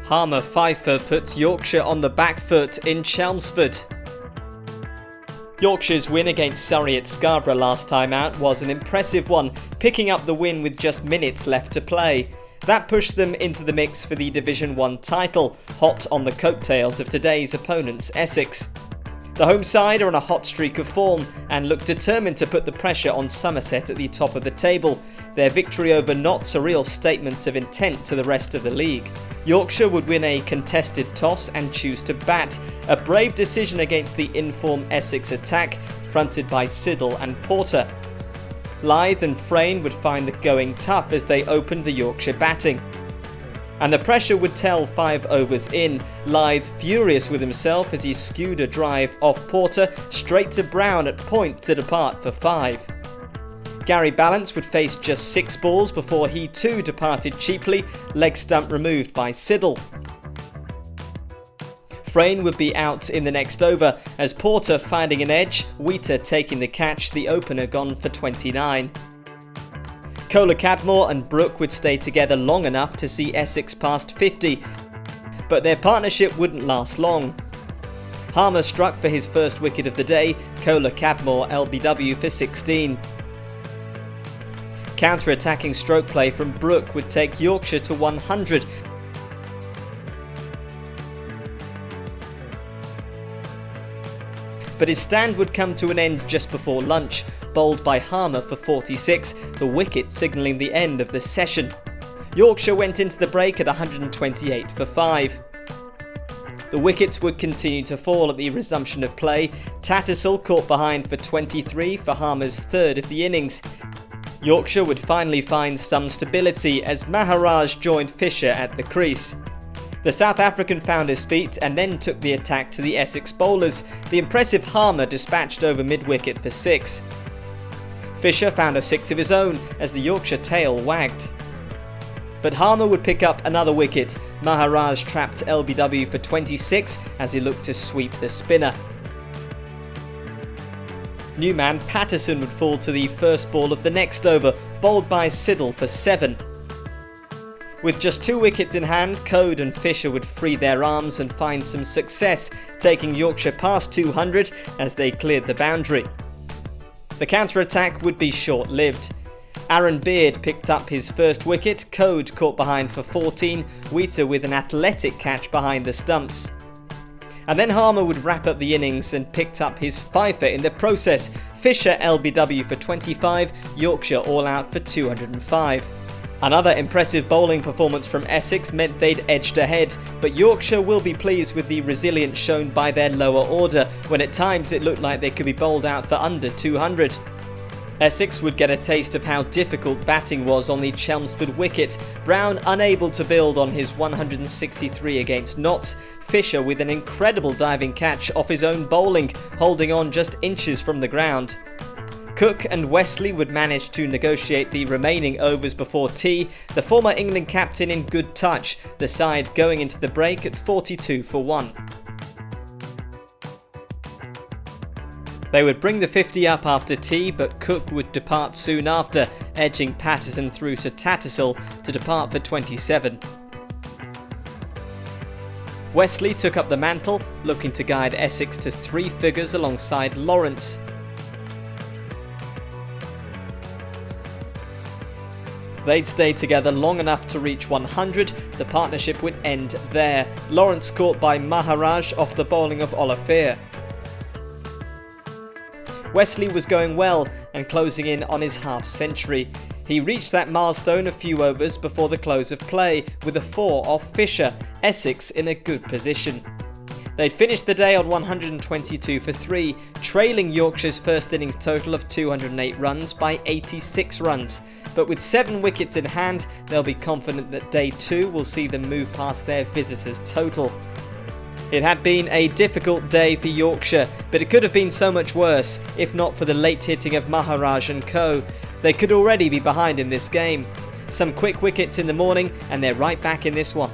Harmer Pfeiffer puts Yorkshire on the back foot in Chelmsford. Yorkshire's win against Surrey at Scarborough last time out was an impressive one, picking up the win with just minutes left to play. That pushed them into the mix for the Division 1 title, hot on the coattails of today's opponents, Essex. The home side are on a hot streak of form and look determined to put the pressure on Somerset at the top of the table. Their victory over Notts a real statement of intent to the rest of the league. Yorkshire would win a contested toss and choose to bat, a brave decision against the in-form Essex attack, fronted by Siddle and Porter. Lyth and Frayne would find the going tough as they opened the Yorkshire batting. And the pressure would tell 5 overs in, Lyth furious with himself as he skewed a drive off Porter straight to Brown at point to depart for 5. Gary Ballance would face just 6 balls before he too departed cheaply, leg stump removed by Siddle. Frayne would be out in the next over as Porter finding an edge, Wheater taking the catch, the opener gone for 29. Kohler-Cadmore and Brooke would stay together long enough to see Essex past 50, but their partnership wouldn't last long. Harmer struck for his first wicket of the day, Kohler-Cadmore LBW for 16. Counter-attacking stroke play from Brooke would take Yorkshire to 100. But his stand would come to an end just before lunch, bowled by Harmer for 46, the wicket signalling the end of the session. Yorkshire went into the break at 128 for 5. The wickets would continue to fall at the resumption of play. Tattersall caught behind for 23 for Harmer's third of the innings. Yorkshire would finally find some stability as Maharaj joined Fisher at the crease. The South African found his feet and then took the attack to the Essex bowlers. The impressive Harmer dispatched over mid-wicket for 6. Fisher found a 6 of his own as the Yorkshire tail wagged. But Harmer would pick up another wicket. Maharaj trapped LBW for 26 as he looked to sweep the spinner. New man Patterson would fall to the first ball of the next over, bowled by Siddle for 7. With just 2 wickets in hand, Code and Fisher would free their arms and find some success, taking Yorkshire past 200 as they cleared the boundary. The counter-attack would be short-lived. Aaron Beard picked up his first wicket, Code caught behind for 14, Wheater with an athletic catch behind the stumps. And then Harmer would wrap up the innings and picked up his Pfeiffer in the process. Fisher LBW for 25, Yorkshire all out for 205. Another impressive bowling performance from Essex meant they'd edged ahead, but Yorkshire will be pleased with the resilience shown by their lower order, when at times it looked like they could be bowled out for under 200. Essex would get a taste of how difficult batting was on the Chelmsford wicket, Brown unable to build on his 163 against Notts, Fisher with an incredible diving catch off his own bowling, holding on just inches from the ground. Cook and Wesley would manage to negotiate the remaining overs before tea, the former England captain in good touch, the side going into the break at 42 for 1. They would bring the 50 up after tea, but Cook would depart soon after, edging Patterson through to Tattersall to depart for 27. Wesley took up the mantle, looking to guide Essex to 3 figures alongside Lawrence. They'd stay together long enough to reach 100, the partnership would end there. Lawrence caught by Maharaj off the bowling of Olafere. Wesley was going well and closing in on his half-century. He reached that milestone a few overs before the close of play with a 4 off Fisher, Essex in a good position. They'd finished the day on 122 for 3, trailing Yorkshire's first innings total of 208 runs by 86 runs. But with 7 wickets in hand, they'll be confident that day 2 will see them move past their visitors' total. It had been a difficult day for Yorkshire, but it could have been so much worse, if not for the late hitting of Maharaj and co. They could already be behind in this game. Some quick wickets in the morning and they're right back in this one.